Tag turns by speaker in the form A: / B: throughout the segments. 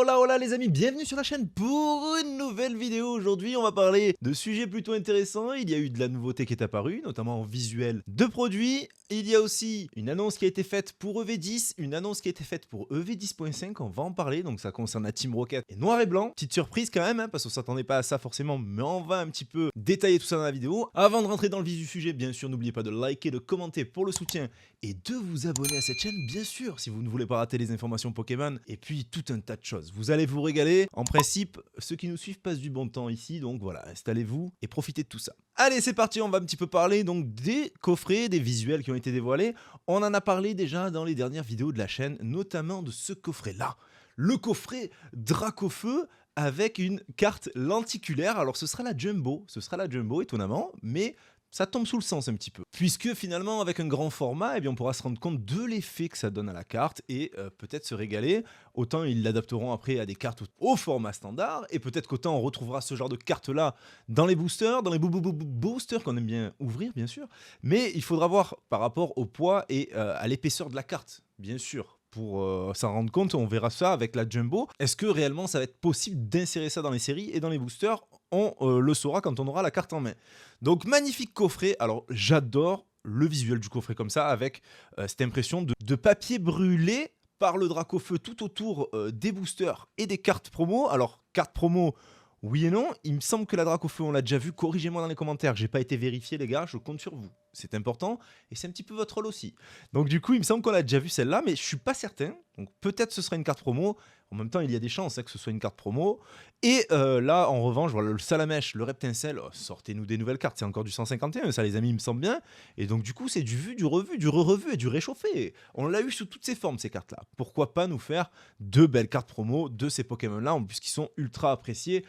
A: Hola hola les amis, bienvenue sur la chaîne pour une nouvelle vidéo. Aujourd'hui on va parler de sujets plutôt intéressants. Il y a eu de la nouveauté qui est apparue, notamment en visuel de produits. Il y a aussi une annonce qui a été faite pour EV10, une annonce qui a été faite pour EV10.5, on va en parler, donc ça concerne la Team Rocket et Noir et Blanc. Petite surprise quand même, parce qu'on s'attendait pas à ça forcément, mais on va un petit peu détailler tout ça dans la vidéo. Avant de rentrer dans le vif du sujet, bien sûr, n'oubliez pas de liker, de commenter pour le soutien et de vous abonner à cette chaîne, bien sûr, si vous ne voulez pas rater les informations Pokémon, et puis tout un tas de choses. Vous allez vous régaler. En principe, ceux qui nous suivent passent du bon temps ici, donc voilà, installez-vous et profitez de tout ça. Allez, c'est parti, on va un petit peu parler donc des coffrets, des visuels qui ont été dévoilés. On en a parlé déjà dans les dernières vidéos de la chaîne, notamment de ce coffret-là. Le coffret Dracofeu avec une carte lenticulaire. Alors ce sera la Jumbo, étonnamment, mais ça tombe sous le sens un petit peu. Puisque finalement, avec un grand format, eh bien, on pourra se rendre compte de l'effet que ça donne à la carte et peut-être se régaler. Autant ils l'adapteront après à des cartes au format standard, et peut-être qu'autant on retrouvera ce genre de cartes-là dans les boosters, boosters qu'on aime bien ouvrir, bien sûr. Mais il faudra voir par rapport au poids et à l'épaisseur de la carte, bien sûr. Pour s'en rendre compte, on verra ça avec la Jumbo. Est-ce que réellement ça va être possible d'insérer ça dans les séries et dans les boosters? On le saura quand on aura la carte en main. Donc magnifique coffret, alors j'adore le visuel du coffret comme ça, avec cette impression de papier brûlé par le Dracofeu tout autour des boosters et des cartes promo. Alors cartes promo, oui et non, il me semble que la Dracofeu on l'a déjà vu, corrigez-moi dans les commentaires, j'ai pas été vérifié les gars, je compte sur vous. C'est important, et c'est un petit peu votre rôle aussi. Donc du coup, il me semble qu'on a déjà vu celle-là, mais je suis pas certain. Donc peut-être ce sera une carte promo. En même temps, il y a des chances que ce soit une carte promo. Et là, en revanche, voilà, le Salamèche, le Reptincelle, oh, sortez-nous des nouvelles cartes. C'est encore du 151, ça les amis, il me semble bien. Et donc du coup, c'est du vu, du revu, du re-revu et du réchauffé. On l'a eu sous toutes ses formes, ces cartes-là. Pourquoi pas nous faire deux belles cartes promo de ces Pokémon-là, en plus qu'ils sont ultra appréciés.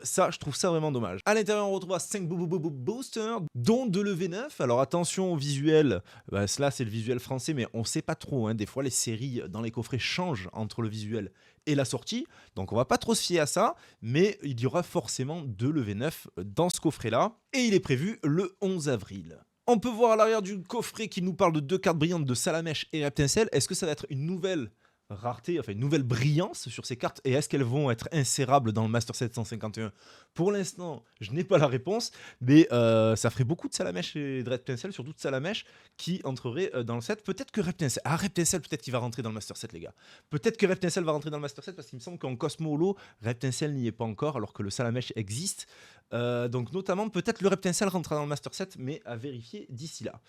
A: Ça, je trouve ça vraiment dommage. À l'intérieur, on retrouve 5 boosters, dont de l'EV9. Alors attention au visuel, cela c'est le visuel français, mais on sait pas trop. Hein. Des fois, les séries dans les coffrets changent entre le visuel et la sortie. Donc on va pas trop se fier à ça, mais il y aura forcément de l'EV9 dans ce coffret-là. Et il est prévu le 11 avril. On peut voir à l'arrière du coffret qui nous parle de deux cartes brillantes de Salamèche et Reptincelle. Est-ce que ça va être une nouvelle rareté, enfin une nouvelle brillance sur ces cartes, et est-ce qu'elles vont être insérables dans le Master 751? Pour l'instant, je n'ai pas la réponse, mais ça ferait beaucoup de Salamèche et de Reptincelle, surtout de Salamèche, qui entrerait dans le set. Peut-être que Reptincelle, Reptincelle peut-être qu'il va rentrer dans le Master 7 les gars. Peut-être que Reptincelle va rentrer dans le Master 7 parce qu'il me semble qu'en Cosmo Holo, Reptincelle n'y est pas encore, alors que le Salamèche existe. Donc notamment, peut-être le Reptincelle rentrera dans le Master 7, mais à vérifier d'ici là.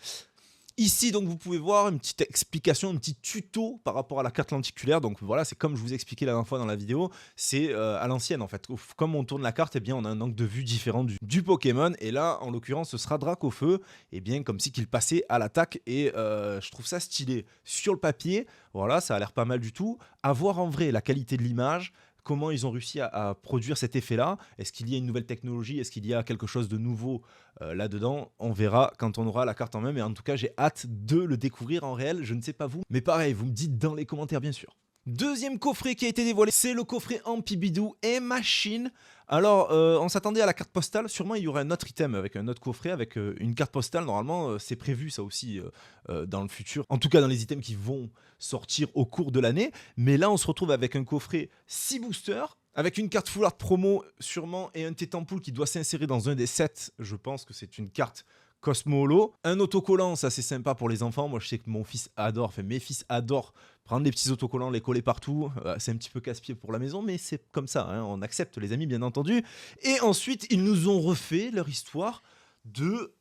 A: Ici, donc, vous pouvez voir une petite explication, un petit tuto par rapport à la carte lenticulaire. Donc voilà, c'est comme je vous expliquais la dernière fois dans la vidéo, c'est à l'ancienne en fait. Comme on tourne la carte, eh bien, on a un angle de vue différent du Pokémon. Et là, en l'occurrence, ce sera Dracofeu, et bien comme si qu'il passait à l'attaque. Et je trouve ça stylé. Sur le papier, voilà, ça a l'air pas mal du tout. À voir en vrai la qualité de l'image. Comment ils ont réussi à produire cet effet-là? Est-ce qu'il y a une nouvelle technologie? Est-ce qu'il y a quelque chose de nouveau là-dedans? On verra quand on aura la carte en main, mais en tout cas, j'ai hâte de le découvrir en réel. Je ne sais pas vous, mais pareil, vous me dites dans les commentaires, bien sûr. Deuxième coffret qui a été dévoilé, c'est le coffret Ampibidou et Machine. Alors, on s'attendait à la carte postale. Sûrement, il y aurait un autre item avec un autre coffret, avec une carte postale. Normalement, c'est prévu ça aussi dans le futur. En tout cas, dans les items qui vont sortir au cours de l'année. Mais là, on se retrouve avec un coffret 6 boosters, avec une carte full art promo sûrement, et un Tétampoule qui doit s'insérer dans un des sets. Je pense que c'est une carte Cosmo Holo. Un autocollant, ça c'est sympa pour les enfants. Moi je sais que mon fils adore, enfin mes fils adorent prendre des petits autocollants, les coller partout. C'est un petit peu casse-pied pour la maison, mais c'est comme ça, hein. On accepte les amis bien entendu. Et ensuite ils nous ont refait leur histoire de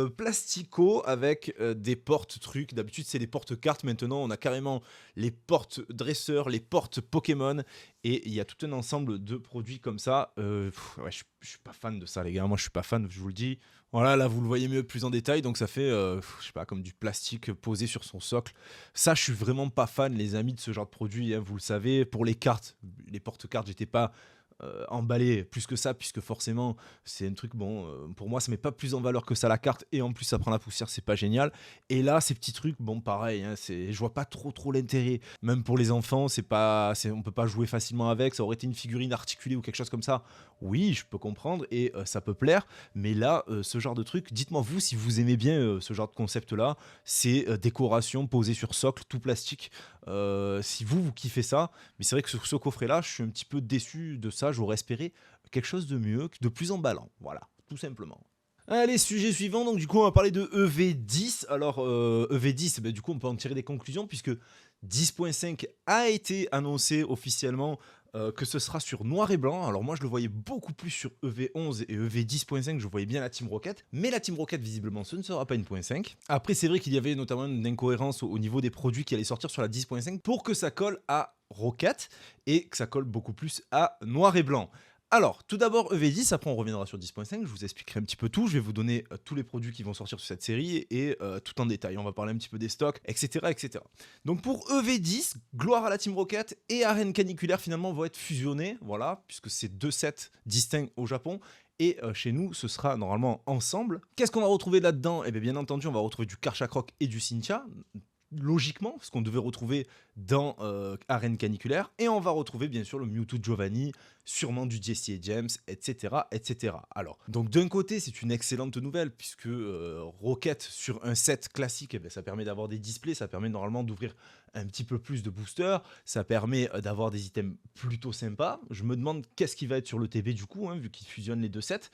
A: plastico avec des portes trucs. D'habitude c'est les portes cartes, maintenant on a carrément les portes dresseurs, les portes Pokémon, et il y a tout un ensemble de produits comme ça. Ouais, je suis pas fan de ça les gars, moi je suis pas fan, je vous le dis. Voilà, là vous le voyez mieux plus en détail, donc ça fait je sais pas, comme du plastique posé sur son socle. Ça je suis vraiment pas fan les amis de ce genre de produit, hein, vous le savez. Pour les cartes, les porte-cartes, j'étais pas emballé plus que ça, puisque forcément, c'est un truc, bon, pour moi, ça met pas plus en valeur que ça la carte, et en plus, ça prend la poussière, c'est pas génial. Et là, ces petits trucs, bon, pareil, hein, je vois pas trop l'intérêt. Même pour les enfants, on peut pas jouer facilement avec. Ça aurait été une figurine articulée ou quelque chose comme ça. Oui, je peux comprendre, et ça peut plaire. Mais là, ce genre de truc, dites-moi vous si vous aimez bien ce genre de concept-là. C'est décoration posée sur socle, tout plastique. Si vous kiffez ça, mais c'est vrai que sur ce coffret-là, je suis un petit peu déçu de ça. J'aurais espéré quelque chose de mieux, de plus emballant. Voilà, tout simplement. Allez, sujet suivant, donc du coup on va parler de EV10. Alors EV10, du coup on peut en tirer des conclusions puisque 10.5 a été annoncé officiellement que ce sera sur noir et blanc. Alors moi je le voyais beaucoup plus sur EV11 et EV10.5, je voyais bien la Team Rocket, mais la Team Rocket visiblement ce ne sera pas une .5. Après c'est vrai qu'il y avait notamment une incohérence au niveau des produits qui allaient sortir sur la 10.5 pour que ça colle à Rocket et que ça colle beaucoup plus à noir et blanc. Alors, tout d'abord EV10, après on reviendra sur 10.5, je vous expliquerai un petit peu tout, je vais vous donner tous les produits qui vont sortir sur cette série et tout en détail, on va parler un petit peu des stocks, etc. etc. Donc pour EV10, gloire à la Team Rocket et Arène Caniculaire finalement vont être fusionnés, voilà, puisque c'est deux sets distincts au Japon, et chez nous, ce sera normalement ensemble. Qu'est-ce qu'on va retrouver là-dedans? Eh bien entendu, on va retrouver du Karchakroc et du Cynthia, logiquement, ce qu'on devait retrouver dans Arène Caniculaire, et on va retrouver bien sûr le Mewtwo Giovanni, sûrement du Jesse et James, etc. etc. Alors, donc d'un côté, c'est une excellente nouvelle, puisque Rocket sur un set classique, ça permet d'avoir des displays, ça permet normalement d'ouvrir un petit peu plus de boosters, ça permet d'avoir des items plutôt sympas. Je me demande qu'est-ce qui va être sur le TB du coup, hein, vu qu'ils fusionnent les deux sets,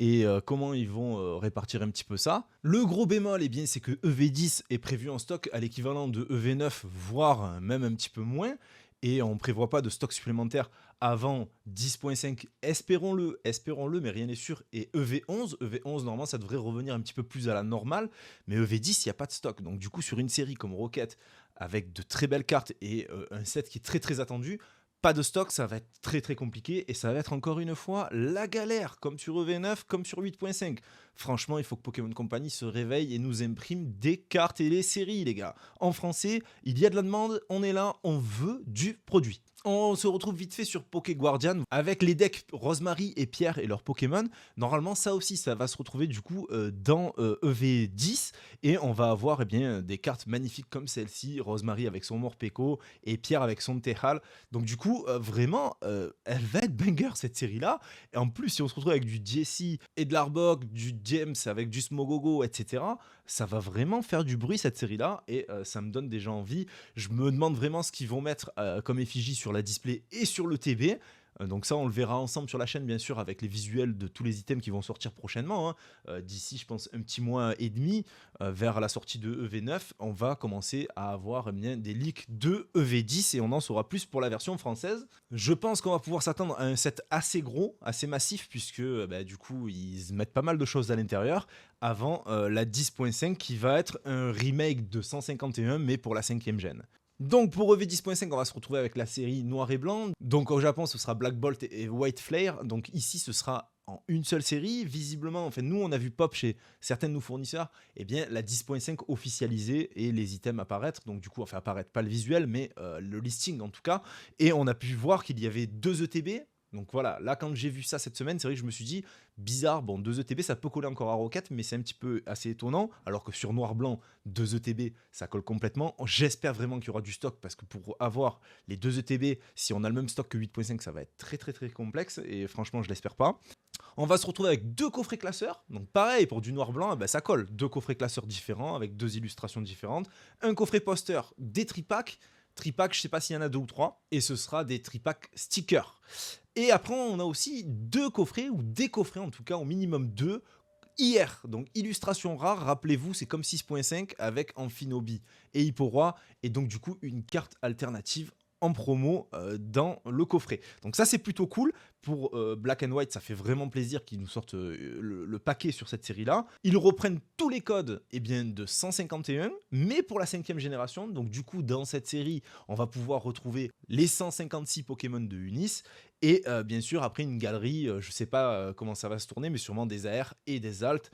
A: et comment ils vont répartir un petit peu ça. Le gros bémol, eh bien, c'est que EV10 est prévu en stock à l'équivalent de EV9, voire même un petit peu moins, et on ne prévoit pas de stock supplémentaire avant 10.5, espérons-le, mais rien n'est sûr, et EV11, normalement, ça devrait revenir un petit peu plus à la normale, mais EV10, il n'y a pas de stock, donc du coup, sur une série comme Rocket, avec de très belles cartes et un set qui est très attendu, pas de stock, ça va être très compliqué et ça va être encore une fois la galère, comme sur EV9, comme sur 8.5. Franchement, il faut que Pokémon Company se réveille et nous imprime des cartes et les séries, les gars. En français, il y a de la demande, on est là, on veut du produit. On se retrouve vite fait sur Poké Guardian avec les decks Rosemary et Pierre et leurs Pokémon. Normalement, ça aussi, ça va se retrouver du coup dans EV10 et on va avoir des cartes magnifiques comme celle-ci, Rosemary avec son Morpeko et Pierre avec son Tehal. Donc du coup, vraiment, elle va être banger cette série-là. Et en plus, si on se retrouve avec du Jesse et de l'Arbok, du James avec du Smogogo, etc., ça va vraiment faire du bruit cette série-là et ça me donne déjà envie. Je me demande vraiment ce qu'ils vont mettre comme effigie sur la display et sur le TB. Donc ça, on le verra ensemble sur la chaîne, bien sûr, avec les visuels de tous les items qui vont sortir prochainement. D'ici, je pense, un petit mois et demi, vers la sortie de EV9, on va commencer à avoir des leaks de EV10 et on en saura plus pour la version française. Je pense qu'on va pouvoir s'attendre à un set assez gros, assez massif, puisque du coup, ils mettent pas mal de choses à l'intérieur avant la 10.5 qui va être un remake de 151, mais pour la 5e gêne. Donc pour EV10.5, on va se retrouver avec la série noir et blanc. Donc au Japon, ce sera Black Bolt et White Flare. Donc ici, ce sera en une seule série. Visiblement, enfin nous, on a vu pop chez certains de nos fournisseurs, eh bien la 10.5 officialisée et les items apparaître. Donc du coup, enfin apparaître pas le visuel, mais le listing en tout cas. Et on a pu voir qu'il y avait 2 ETB. Donc voilà, là quand j'ai vu ça cette semaine, c'est vrai que je me suis dit, bizarre, bon 2 ETB ça peut coller encore à Rocket, mais c'est un petit peu assez étonnant, alors que sur noir-blanc, 2 ETB ça colle complètement. J'espère vraiment qu'il y aura du stock, parce que pour avoir les 2 ETB, si on a le même stock que 8.5, ça va être très complexe, et franchement je l'espère pas. On va se retrouver avec 2 coffrets classeurs, donc pareil pour du noir-blanc, ça colle, 2 coffrets classeurs différents, avec 2 illustrations différentes, un coffret poster, des tripacks, je sais pas s'il y en a 2 ou 3, et ce sera des tripacks stickers. Et après, on a aussi 2 coffrets, ou des coffrets en tout cas, au minimum 2, IR, donc illustration rare, rappelez-vous, c'est comme 6.5 avec Amphinobi et Hipporoi, et donc du coup une carte alternative en promo dans le coffret. Donc ça c'est plutôt cool. Pour Black and White, ça fait vraiment plaisir qu'ils nous sortent le paquet sur cette série-là. Ils reprennent tous les codes de 151, mais pour la 5e génération. Donc du coup, dans cette série, on va pouvoir retrouver les 156 Pokémon de Unis. Et bien sûr, après une galerie, je sais pas comment ça va se tourner, mais sûrement des AR et des Alt,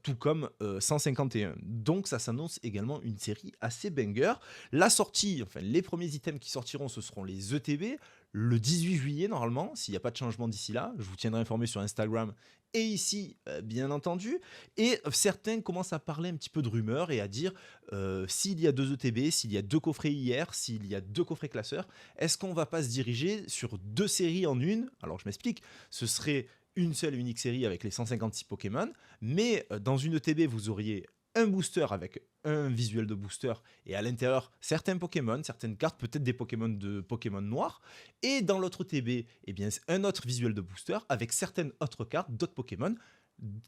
A: tout comme 151. Donc ça s'annonce également une série assez banger. La sortie, enfin les premiers items qui sortiront, ce seront les ETB. le 18 juillet normalement, s'il n'y a pas de changement d'ici là. Je vous tiendrai informé sur Instagram et ici, bien entendu. Et certains commencent à parler un petit peu de rumeurs et à dire s'il y a 2 ETB, s'il y a 2 coffrets IR, s'il y a 2 coffrets classeurs, est-ce qu'on va pas se diriger sur 2 séries en une? Alors je m'explique, ce serait une seule et unique série avec les 156 Pokémon, mais dans une ETB, vous auriez un booster avec un visuel de booster et à l'intérieur certains Pokémon, certaines cartes, peut-être des Pokémon de Pokémon noirs, et dans l'autre TB, eh bien, c'est un autre visuel de booster avec certaines autres cartes, d'autres Pokémon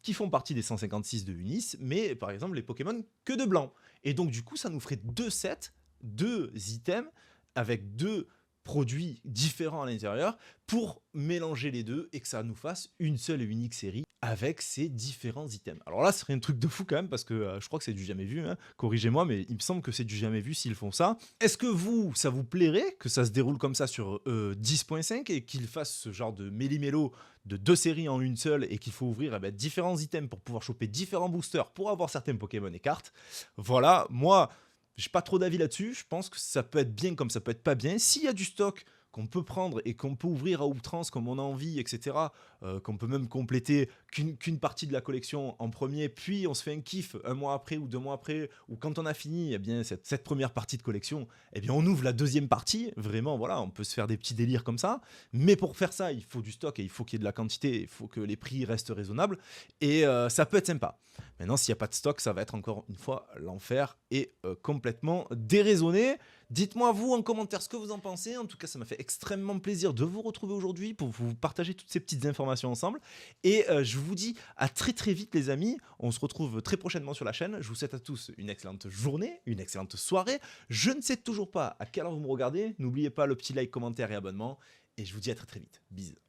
A: qui font partie des 156 de Unis, mais par exemple les Pokémon que de blanc. Et donc du coup, ça nous ferait 2 sets, 2 items avec 2 produits différents à l'intérieur pour mélanger les deux et que ça nous fasse une seule et unique série avec ces différents items. Alors là, ce serait un truc de fou quand même parce que je crois que c'est du jamais vu, hein. Corrigez-moi, mais il me semble que c'est du jamais vu s'ils font ça. Est-ce que vous, ça vous plairait que ça se déroule comme ça sur 10.5 et qu'ils fassent ce genre de méli-mélo de 2 séries en une seule et qu'il faut ouvrir différents items pour pouvoir choper différents boosters pour avoir certains Pokémon et cartes? Voilà, moi, j'ai pas trop d'avis là-dessus. Je pense que ça peut être bien comme ça peut être pas bien. S'il y a du stock qu'on peut prendre et qu'on peut ouvrir à outrance comme on a envie, etc., qu'on peut même compléter qu'une partie de la collection en premier, puis on se fait un kiff un mois après ou 2 mois après, ou quand on a fini eh bien, cette première partie de collection, eh bien, on ouvre la deuxième partie. Vraiment, voilà, on peut se faire des petits délires comme ça. Mais pour faire ça, il faut du stock et il faut qu'il y ait de la quantité, il faut que les prix restent raisonnables. Et ça peut être sympa. Maintenant, s'il n'y a pas de stock, ça va être encore une fois l'enfer et complètement déraisonné. Dites-moi vous en commentaire ce que vous en pensez. En tout cas, ça m'a fait extrêmement plaisir de vous retrouver aujourd'hui pour vous partager toutes ces petites informations ensemble. Et je vous dis à très très vite les amis. On se retrouve très prochainement sur la chaîne. Je vous souhaite à tous une excellente journée, une excellente soirée. Je ne sais toujours pas à quelle heure vous me regardez. N'oubliez pas le petit like, commentaire et abonnement. Et je vous dis à très très vite. Bisous.